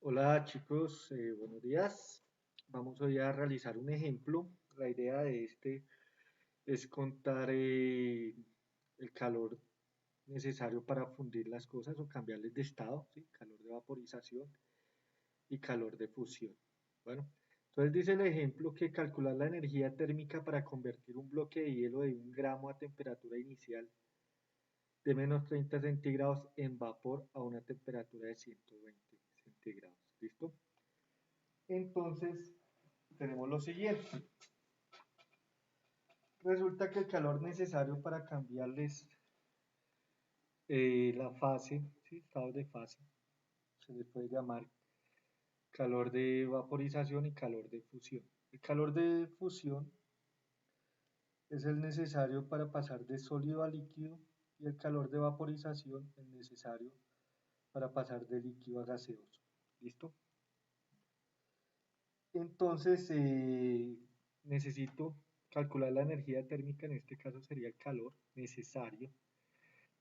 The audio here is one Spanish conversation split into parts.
Hola chicos, buenos días. Vamos hoy a realizar un ejemplo. La idea de este es contar el calor necesario para fundir las cosas o cambiarles de estado, ¿sí? Calor de vaporización y calor de fusión. Bueno, entonces dice el ejemplo que calcular la energía térmica para convertir un bloque de hielo de 1 gramo a temperatura inicial de -30 centígrados en vapor a una temperatura de 120 centígrados. ¿Listo? Entonces, tenemos lo siguiente. Resulta que el calor necesario para cambiarles la fase, ¿sí? Estados de fase, se les puede llamar calor de vaporización y calor de fusión. El calor de fusión es el necesario para pasar de sólido a líquido y el calor de vaporización es necesario para pasar de líquido a gaseoso. ¿Listo? Entonces, necesito calcular la energía térmica, en este caso sería el calor necesario.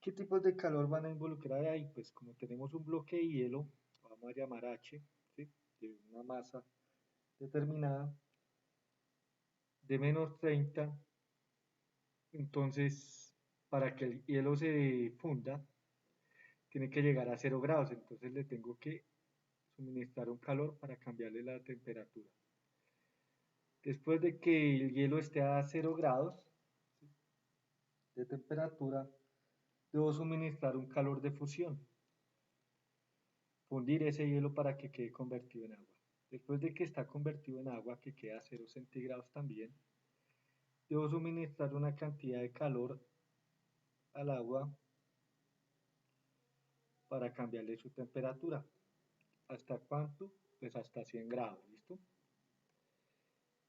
¿Qué tipos de calor van a involucrar ahí? Pues como tenemos un bloque de hielo, vamos a llamar H, ¿sí? De una masa determinada, de -30, entonces para que el hielo se funda, tiene que llegar a 0 grados, entonces le tengo que suministrar un calor para cambiarle la temperatura. Después de que el hielo esté a 0 grados de temperatura, debo suministrar un calor de fusión, fundir ese hielo para que quede convertido en agua. Después de que está convertido en agua, que queda a 0 centígrados también, debo suministrar una cantidad de calor al agua para cambiarle su temperatura. ¿Hasta cuánto? Pues hasta 100 grados, ¿listo?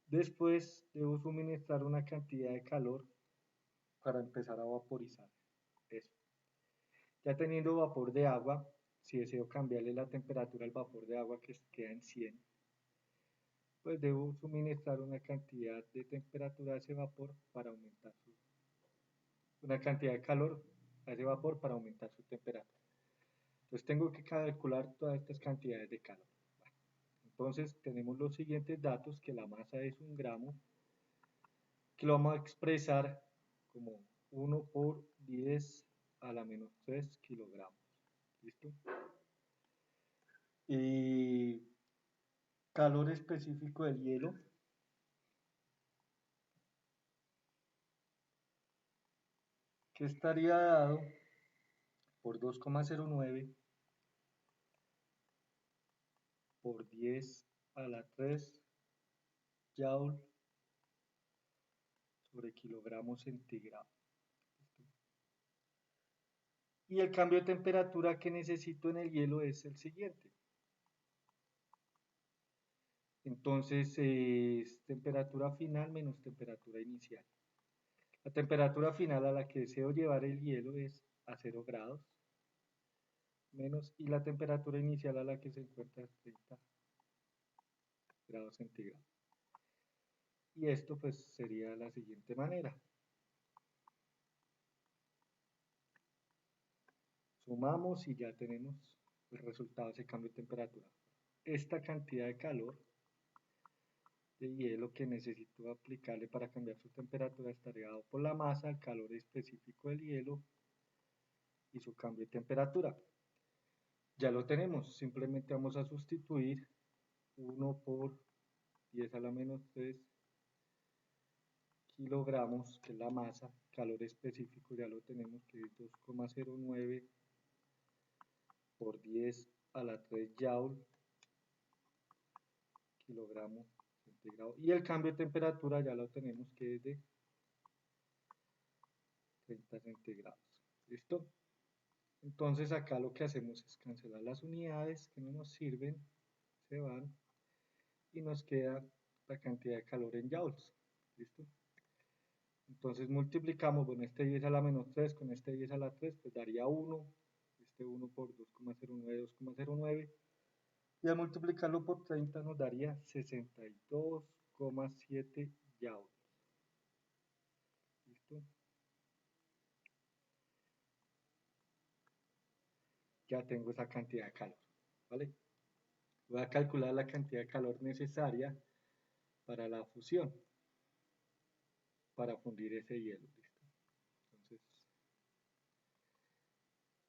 Después debo suministrar una cantidad de calor para empezar a vaporizar. Eso. Ya teniendo vapor de agua, si deseo cambiarle la temperatura al vapor de agua que queda en 100, pues debo suministrar una cantidad de temperatura a ese vapor para aumentar una cantidad de calor a ese vapor para aumentar su temperatura. Entonces tengo que calcular todas estas cantidades de calor. Bueno, entonces tenemos los siguientes datos, que la masa es 1 gramo, que lo vamos a expresar como 1 por 10 a la menos 3 kilogramos. ¿Listo? Y calor específico del hielo, que estaría dado por 2,09 por 10 a la 3 joule sobre kilogramos centígrado. Y el cambio de temperatura que necesito en el hielo es el siguiente. Entonces es temperatura final menos temperatura inicial. La temperatura final a la que deseo llevar el hielo es a 0 grados menos, y la temperatura inicial a la que se encuentra a 30 grados centígrados. Y esto pues sería de la siguiente manera. Sumamos y ya tenemos el resultado de ese cambio de temperatura. Esta cantidad de calor de hielo que necesito aplicarle para cambiar su temperatura estaría dado por la masa, el calor específico del hielo y su cambio de temperatura. Ya lo tenemos, simplemente vamos a sustituir 1 por 10 a la menos 3 kilogramos, que es la masa, calor específico ya lo tenemos, que es 2,09 por 10 a la 3 joule kilogramos centígrado, y el cambio de temperatura ya lo tenemos, que es de 30 centígrados. ¿Listo? Entonces acá lo que hacemos es cancelar las unidades que no nos sirven, se van, y nos queda la cantidad de calor en joules. ¿Listo? Entonces multiplicamos, bueno, este 10 a la menos 3 con este 10 a la 3, pues daría 1, este 1 por 2,09, 2,09, y al multiplicarlo por 30 nos daría 62,7 joules. ¿Listo? Ya tengo esa cantidad de calor, ¿vale? a calcular la cantidad de calor necesaria para la fusión, para fundir ese hielo. ¿Listo? Entonces,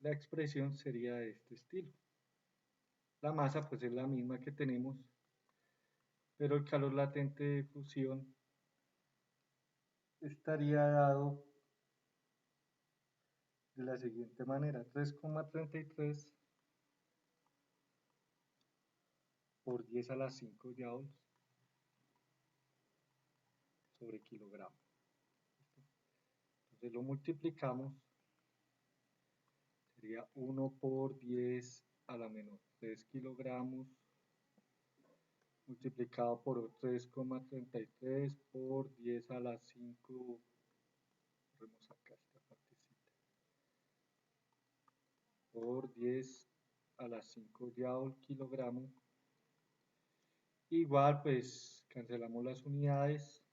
la expresión sería de este estilo. La masa pues es la misma que tenemos, pero el calor latente de fusión estaría dado de la siguiente manera: 3,33 por 10 a la 5 joules sobre kilogramo. Entonces lo multiplicamos, sería 1 por 10 a la menos 3 kilogramos multiplicado por 3,33 por 10 a la 5, vamos acá esta partecita, por 10 a la 5 joule kilogramo. Igual pues cancelamos las unidades,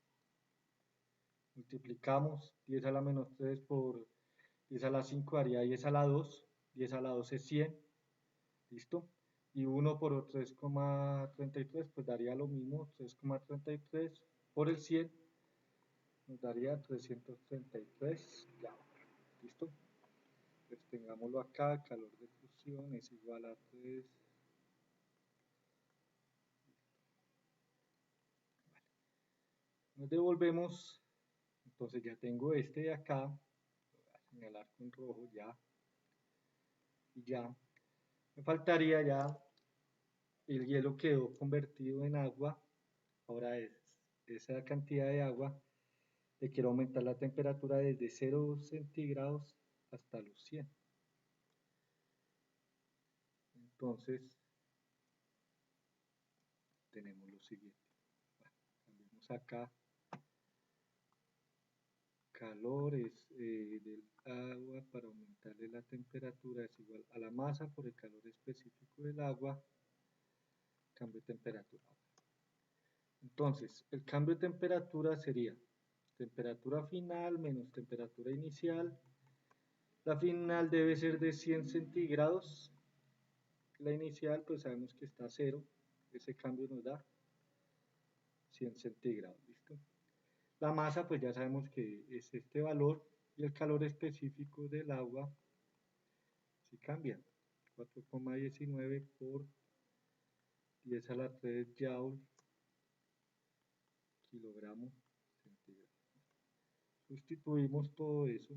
multiplicamos 10 a la menos 3 por 10 a la 5 daría 10 a la 2, 10 a la 2 es 100, ¿listo? Y 1 por 3,33 pues daría lo mismo, 3,33 por el 100 nos daría 333 ya, ¿listo? Pues tengámoslo acá, calor de fusión es igual a 3. Nos devolvemos, entonces ya tengo este de acá, voy a señalar con rojo ya, y ya, me faltaría ya, el hielo quedó convertido en agua, ahora esa cantidad de agua, le quiero aumentar la temperatura desde 0 centígrados hasta los 100. Entonces, tenemos lo siguiente. Bueno, cambiamos acá. Calor es del agua para aumentarle la temperatura es igual a la masa por el calor específico del agua, cambio de temperatura. Entonces, el cambio de temperatura sería temperatura final menos temperatura inicial. La final debe ser de 100 centígrados. La inicial, pues sabemos que está a 0. Ese cambio nos da 100 centígrados. ¿Listo? La masa, pues ya sabemos que es este valor. Y el calor específico del agua, si cambia. 4,19 por 10 a la 3 joule kilogramo centígrado. Sustituimos todo eso.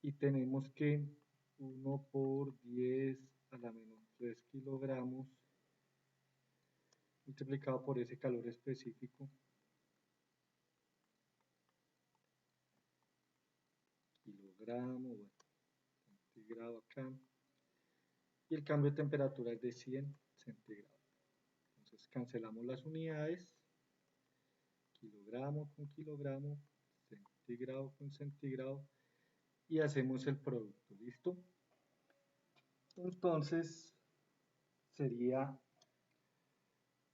Y tenemos que 1 por 10 a la menos 3 kilogramos multiplicado por ese calor específico kilogramo, bueno, centígrado acá, y el cambio de temperatura es de 100 centígrados. Entonces cancelamos las unidades, kilogramo con kilogramo, centígrado con centígrado, y hacemos el producto. ¿Listo? Entonces sería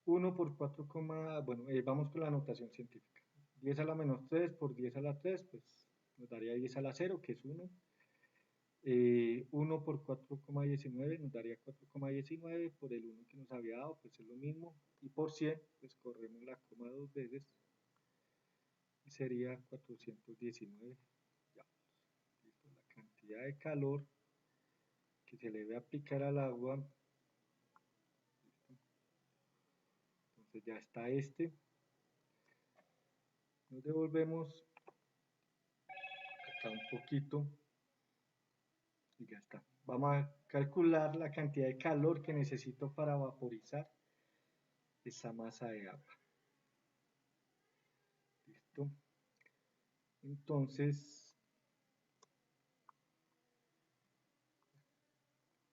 1 por 4, bueno, vamos con la notación científica. 10 a la menos 3 por 10 a la 3, pues nos daría 10 a la 0, que es 1. 1 por 4,19 nos daría 4,19 por el 1 que nos había dado, pues es lo mismo. Y por 100, pues corremos la coma dos veces y sería 419 ya. ¿Listo? La cantidad de calor que se le debe aplicar al agua. ¿Listo? Entonces ya está este. Nos devolvemos acá un poquito y ya está. Vamos a calcular la cantidad de calor que necesito para vaporizar esa masa de agua. ¿Listo? Entonces,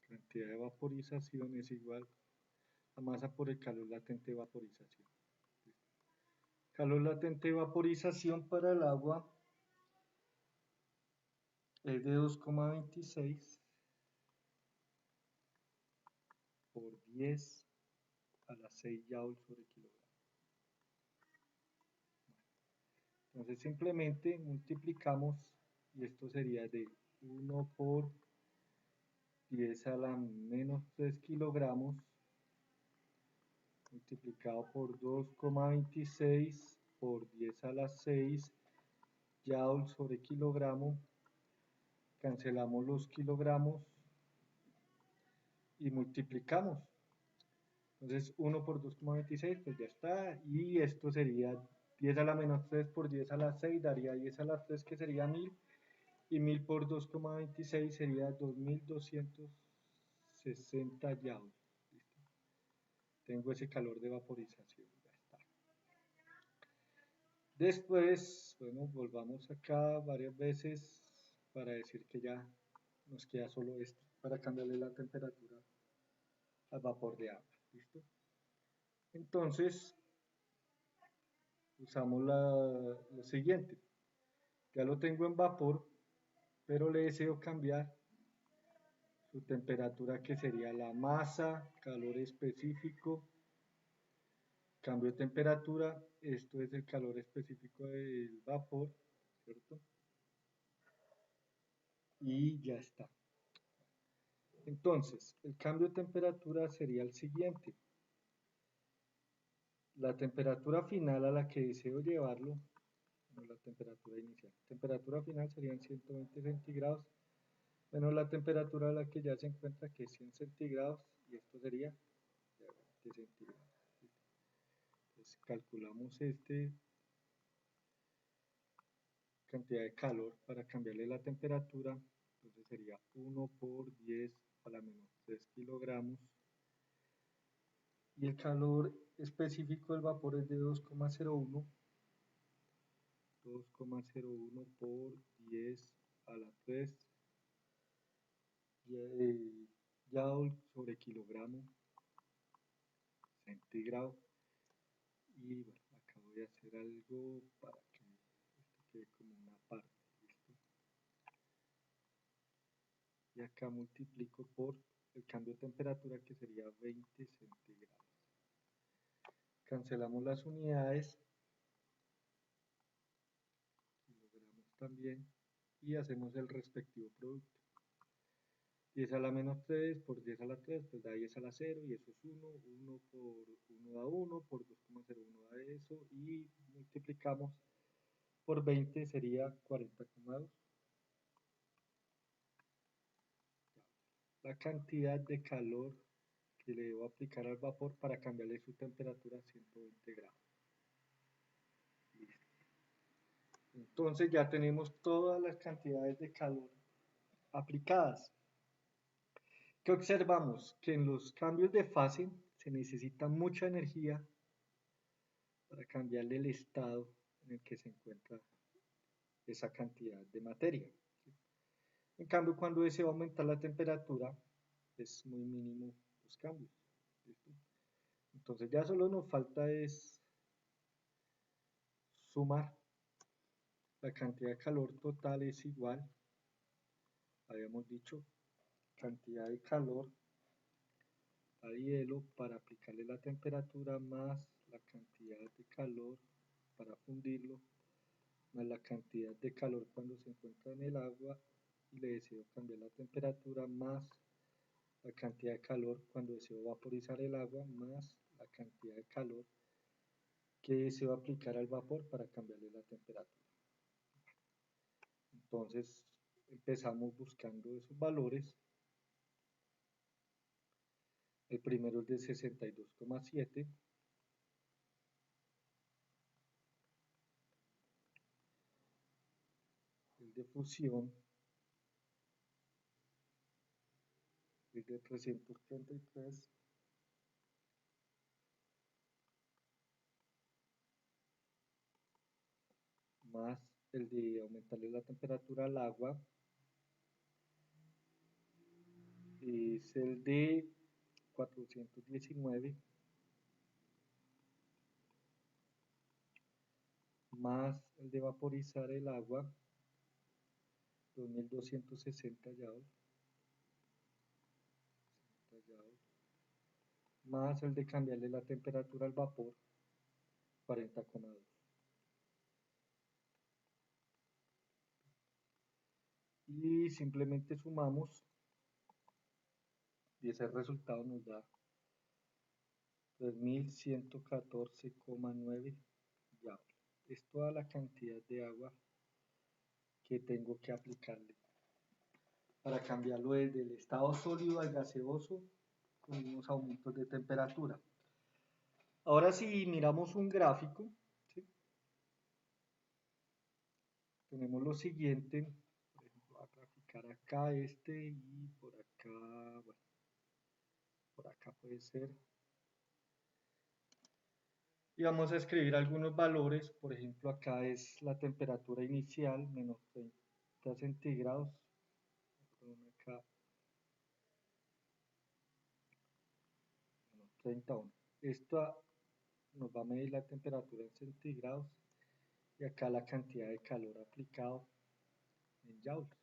cantidad de vaporización es igual a masa por el calor latente de vaporización. ¿Listo? Calor latente de vaporización para el agua es de 2,26 por 10 a la 6 joules sobre kilogramo. Entonces simplemente multiplicamos y esto sería de 1 por 10 a la menos 3 kilogramos multiplicado por 2,26 por 10 a la 6 joule sobre kilogramo. Cancelamos los kilogramos y multiplicamos. Entonces 1 por 2,26, pues ya está. Y esto sería 10 a la menos 3 por 10 a la 6, daría 10 a la 3, que sería 1000. Y 1000 por 2,26 sería 2260 joules. ¿Listo? Tengo ese calor de vaporización. Ya está. Después, bueno, volvamos acá varias veces para decir que ya nos queda solo esto para cambiarle la temperatura al vapor de agua. ¿Listo? Entonces, usamos lo siguiente. Ya lo tengo en vapor, pero le deseo cambiar su temperatura, que sería la masa, calor específico, cambio de temperatura. Esto es el calor específico del vapor, ¿cierto? Y ya está. Entonces, el cambio de temperatura sería el siguiente. La temperatura final a la que deseo llevarlo, no la temperatura inicial. Temperatura final serían 120 centígrados, menos la temperatura a la que ya se encuentra, que es 100 centígrados, y esto sería 20 centígrados. Entonces, calculamos cantidad de calor para cambiarle la temperatura. Entonces sería 1 por 10 a la menos 3 kilogramos. Y el calor específico del vapor es de 2,01. 2,01 por 10 a la 3 joule sobre kilogramo centígrado. Y bueno, acá voy a hacer algo para que esto quede como una parte. ¿Listo? Y acá multiplico por el cambio de temperatura, que sería 20 centígrados. Cancelamos las unidades, kilogramos también, y hacemos el respectivo producto. 10 a la menos 3 por 10 a la 3, pues da 10 a la 0, y eso es 1. 1 por 1 da 1, por 2,01 da eso, y multiplicamos por 20, sería 40,2. La cantidad de calor que le debo aplicar al vapor para cambiarle su temperatura a 120 grados. Listo. Entonces ya tenemos todas las cantidades de calor aplicadas. ¿Qué observamos? Que en los cambios de fase se necesita mucha energía para cambiarle el estado en el que se encuentra esa cantidad de materia. En cambio, cuando deseo aumentar la temperatura, es muy mínimo los cambios. ¿Listo? Entonces ya solo nos falta es sumar. La cantidad de calor total es igual, habíamos dicho, cantidad de calor a hielo para aplicarle la temperatura, más la cantidad de calor para fundirlo, más la cantidad de calor cuando se encuentra en el agua y le deseo cambiar la temperatura, más la cantidad de calor cuando deseo vaporizar el agua, más la cantidad de calor que deseo aplicar al vapor para cambiarle la temperatura. Entonces empezamos buscando esos valores. El primero es de 62,7. El de fusión es de 333. Más el de aumentarle la temperatura al agua es el de 419, más el de vaporizar el agua, 2260 joules, más el de cambiarle la temperatura al vapor, 40,2. Y simplemente sumamos y ese resultado nos da 3114,9 joules. Es toda la cantidad de agua que tengo que aplicarle para cambiarlo del estado sólido al gaseoso con unos aumentos de temperatura. Ahora si miramos un gráfico, ¿sí? Tenemos lo siguiente, por ejemplo, voy a graficar acá este y por acá, bueno, por acá puede ser. Y vamos a escribir algunos valores, por ejemplo, acá es la temperatura inicial, menos 30 centígrados, acá, menos 31. Esto nos va a medir la temperatura en centígrados y acá la cantidad de calor aplicado en joules.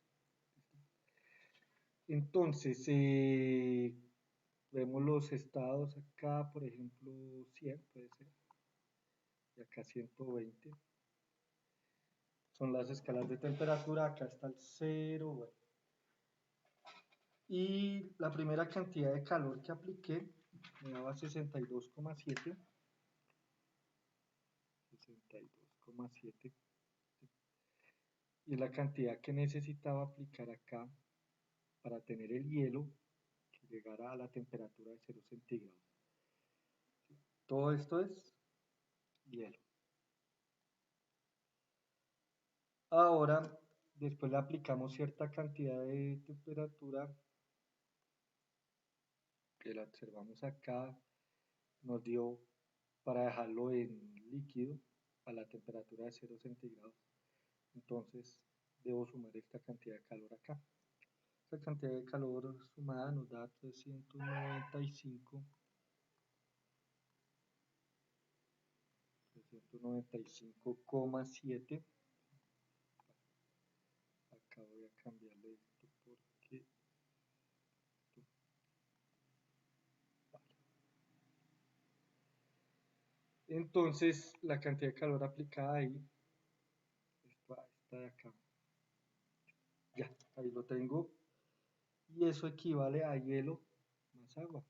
Entonces, vemos los estados acá, por ejemplo, 100 puede ser, y acá 120. Son las escalas de temperatura, acá está el 0, bueno. Y la primera cantidad de calor que apliqué me daba 62,7. 62,7. Y es la cantidad que necesitaba aplicar acá para tener el hielo que llegara a la temperatura de 0 centígrados. Todo esto es hielo. Ahora, después le aplicamos cierta cantidad de temperatura que la observamos acá, nos dio para dejarlo en líquido a la temperatura de 0 centígrados. Entonces, debo sumar esta cantidad de calor acá. Esta cantidad de calor sumada nos da 395,7. Acá voy a cambiarle esto porque vale. Entonces la cantidad de calor aplicada ahí, esta de acá, ya, ahí lo tengo, y eso equivale a hielo más agua.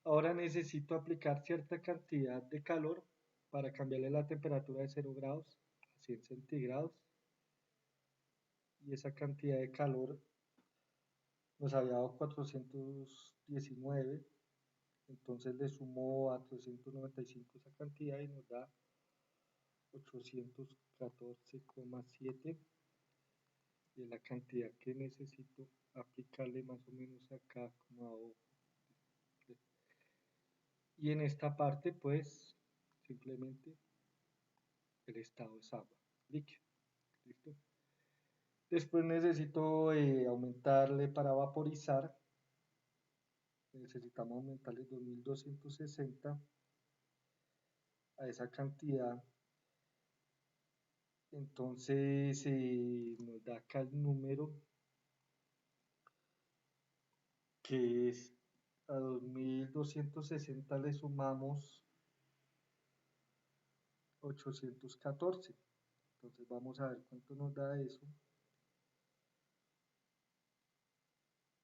Ahora necesito aplicar cierta cantidad de calor para cambiarle la temperatura de 0 grados a 100 centígrados, y esa cantidad de calor nos había dado 419, entonces le sumo a 395 esa cantidad y nos da 814,7, y es la cantidad que necesito aplicarle más o menos acá como a ojo. Y en esta parte pues simplemente el estado es agua, líquido. ¿Listo? Después necesito aumentarle para vaporizar, necesitamos aumentarle 2260 a esa cantidad. Entonces nos da acá el número que es a 2260 le sumamos 814. Entonces vamos a ver cuánto nos da eso.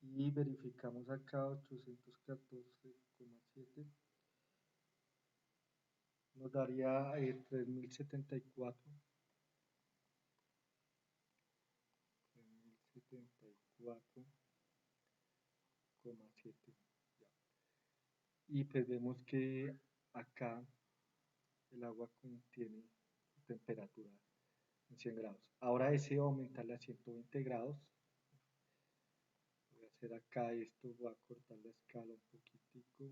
Y verificamos acá 814,7. Nos daría 3074. 3074,7. Y pues vemos que acá el agua contiene temperatura en 100 grados. Ahora deseo aumentarle a 120 grados. Voy a hacer acá esto, voy a cortar la escala un poquitico.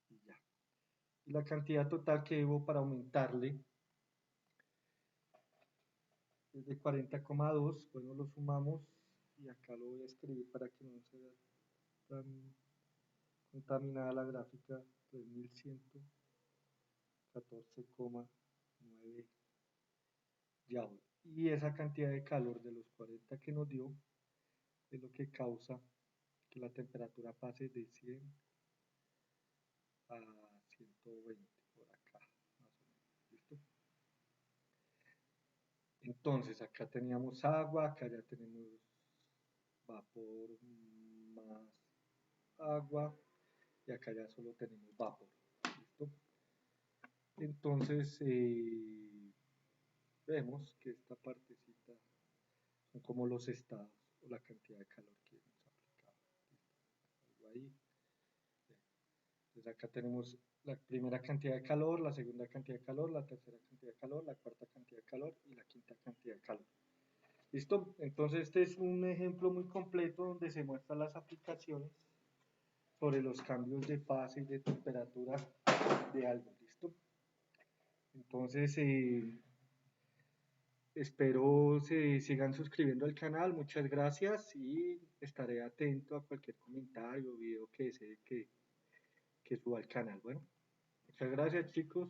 Y ya. Y la cantidad total que debo para aumentarle es de 40,2. Bueno, lo sumamos y acá lo voy a escribir para que no se vea tan contaminada la gráfica. 3114,9 joules. Y esa cantidad de calor de los 40 que nos dio es lo que causa que la temperatura pase de 100 a 120 por acá, más o menos. ¿Listo? Entonces, acá teníamos agua, acá ya tenemos vapor más agua y acá ya solo tenemos vapor. ¿Listo? Entonces, vemos que esta partecita son como los estados o la cantidad de calor que hemos aplicado. ¿Listo? Ahí. Entonces acá tenemos la primera cantidad de calor, la segunda cantidad de calor, la tercera cantidad de calor, la cuarta cantidad de calor y la quinta cantidad de calor. ¿Listo? Entonces este es un ejemplo muy completo donde se muestran las aplicaciones sobre los cambios de fase y de temperatura de algo. ¿Listo? Entonces espero se sigan suscribiendo al canal. Muchas gracias y estaré atento a cualquier comentario o video que desee que suba al canal. Bueno, muchas gracias chicos.